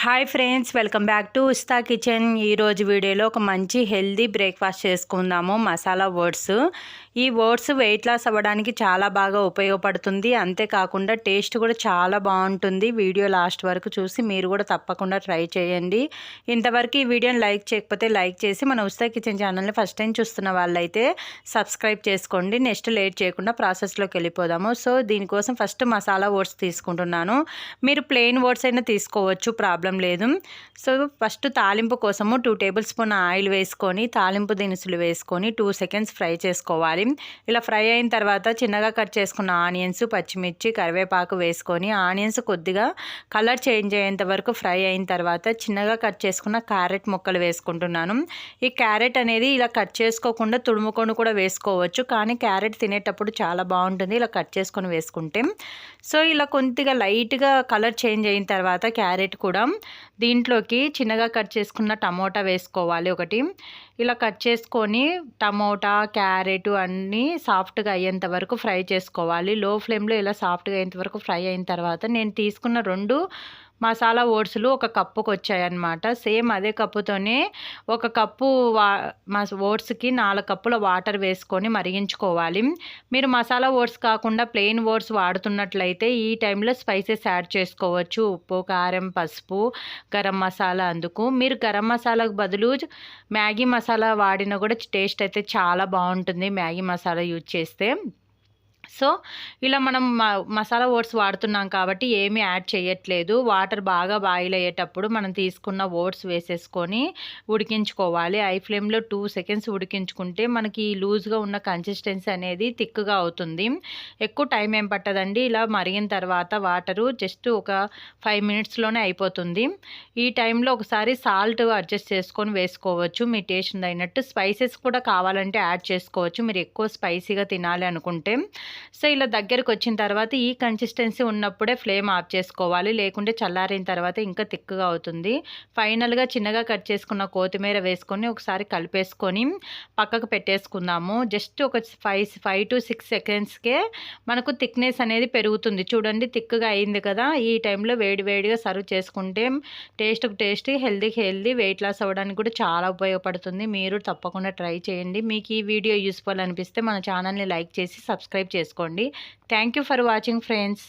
Hi friends, welcome back to ఉస్తా kitchen. ఈరోజు వీడియోలో ఒక మంచి హెల్దీ బ్రేక్ఫాస్ట్ చేసుకుందాము. మసాలా ఓట్స్. ఈ ఓట్స్ వెయిట్ లాస్ అవ్వడానికి చాలా బాగా ఉపయోగపడుతుంది. అంతేకాకుండా టేస్ట్ కూడా చాలా బాగుంటుంది. వీడియో లాస్ట్ వరకు చూసి మీరు కూడా తప్పకుండా ట్రై చేయండి. ఇంతవరకు ఈ వీడియోని లైక్ చేయకపోతే లైక్ చేసి మన ఉస్తా కిచెన్ ఛానల్ని ఫస్ట్ టైం చూస్తున్న వాళ్ళైతే సబ్స్క్రైబ్ చేసుకోండి. నెక్స్ట్ లేట్ చేయకుండా ప్రాసెస్లోకి వెళ్ళిపోదాము. సో దీనికోసం ఫస్ట్ మసాలా ఓట్స్ తీసుకుంటున్నాను. మీరు ప్లెయిన్ ఓట్స్ అయినా తీసుకోవచ్చు, ప్రాబ్లం లేదు. సో ఫస్ట్ తాలింపు కోసము 2 టేబుల్ స్పూన్ ఆయిల్ వేసుకొని తాలింపు దినుసులు వేసుకొని 2 సెకండ్స్ ఫ్రై చేసుకోవాలి. ఇలా ఫ్రై అయిన తర్వాత చిన్నగా కట్ చేసుకున్న ఆనియన్స్, పచ్చిమిర్చి, కరివేపాకు వేసుకొని ఆనియన్స్ కొద్దిగా కలర్ చేంజ్ అయ్యేంత వరకు ఫ్రై అయిన తర్వాత చిన్నగా కట్ చేసుకున్న క్యారెట్ ముక్కలు వేసుకుంటున్నాను. ఈ క్యారెట్ అనేది ఇలా కట్ చేసుకోకుండా తుడుముకొని కూడా వేసుకోవచ్చు, కానీ క్యారెట్ తినేటప్పుడు చాలా బాగుంటుంది ఇలా కట్ చేసుకొని వేసుకుంటే. సో ఇలా కొద్దిగా లైట్గా కలర్ చేంజ్ అయిన తర్వాత క్యారెట్ కూడా దీంట్లోకి చిన్నగా కట్ చేసుకున్న టమోటా వేసుకోవాలి ఒకటి. ఇలా కట్ చేసుకొని టమోటా, క్యారెట్ అన్నీ సాఫ్ట్గా అయ్యేంత వరకు ఫ్రై చేసుకోవాలి. లో ఫ్లేమ్లో ఇలా సాఫ్ట్గా అయ్యేంత వరకు ఫ్రై అయిన తర్వాత నేను తీసుకున్న 2 మసాలా ఓట్స్లు 1 కప్పుకి వచ్చాయన్నమాట. సేమ్ అదే కప్పుతోనే 1 కప్పు ఓట్స్కి 4 కప్పుల వాటర్ వేసుకొని మరిగించుకోవాలి. మీరు మసాలా ఓట్స్ కాకుండా ప్లెయిన్ ఓట్స్ వాడుతున్నట్లయితే ఈ టైంలో స్పైసెస్ యాడ్ చేసుకోవచ్చు. ఉప్పు, కారం, పసుపు, గరం మసాలా. అందుకు మీరు గరం మసాలాకు బదులు మ్యాగీ మసాలా వాడినా కూడా టేస్ట్ అయితే చాలా బాగుంటుంది మ్యాగీ మసాలా యూజ్ చేస్తే. సో ఇలా మనం మసాలా ఓట్స్ వాడుతున్నాం కాబట్టి ఏమీ యాడ్ చేయట్లేదు. వాటర్ బాగా బాయిల్ అయ్యేటప్పుడు మనం తీసుకున్న ఓట్స్ వేసేసుకొని ఉడికించుకోవాలి. హై ఫ్లేమ్లో 2 సెకండ్స్ ఉడికించుకుంటే మనకి లూజ్గా ఉన్న కన్సిస్టెన్సీ అనేది థిక్గా అవుతుంది. ఎక్కువ టైం ఏం పట్టదండి. ఇలా మరిగిన తర్వాత వాటరు జస్ట్ ఒక 5 మినిట్స్లోనే అయిపోతుంది. ఈ టైంలో ఒకసారి సాల్ట్ అడ్జస్ట్ చేసుకొని వేసుకోవచ్చు మీ టేస్ట్ అయినట్టు. స్పైసెస్ కూడా కావాలంటే యాడ్ చేసుకోవచ్చు మీరు ఎక్కువ స్పైసీగా తినాలి అనుకుంటే. సో ఇలా దగ్గరకు వచ్చిన తర్వాత ఈ కన్సిస్టెన్సీ ఉన్నప్పుడే ఫ్లేమ్ ఆఫ్ చేసుకోవాలి, లేకుంటే చల్లారిన తర్వాత ఇంకా థిక్గా అవుతుంది. ఫైనల్గా చిన్నగా కట్ చేసుకున్న కొత్తిమీర వేసుకొని ఒకసారి కలిపేసుకొని పక్కకు పెట్టేసుకుందాము. జస్ట్ ఒక 5 to 6 సెకండ్స్కే మనకు థిక్నెస్ అనేది పెరుగుతుంది. చూడండి థిక్గా అయింది కదా. ఈ టైంలో వేడివేడిగా సర్వ్ చేసుకుంటే టేస్ట్, హెల్దీ, వెయిట్ లాస్ అవ్వడానికి కూడా చాలా ఉపయోగపడుతుంది. మీరు తప్పకుండా ట్రై చేయండి. మీకు ఈ వీడియో యూస్ఫుల్ అనిపిస్తే మన ఛానల్ని లైక్ చేసి సబ్స్క్రైబ్ చేసుకోండి. Thank you for watching friends.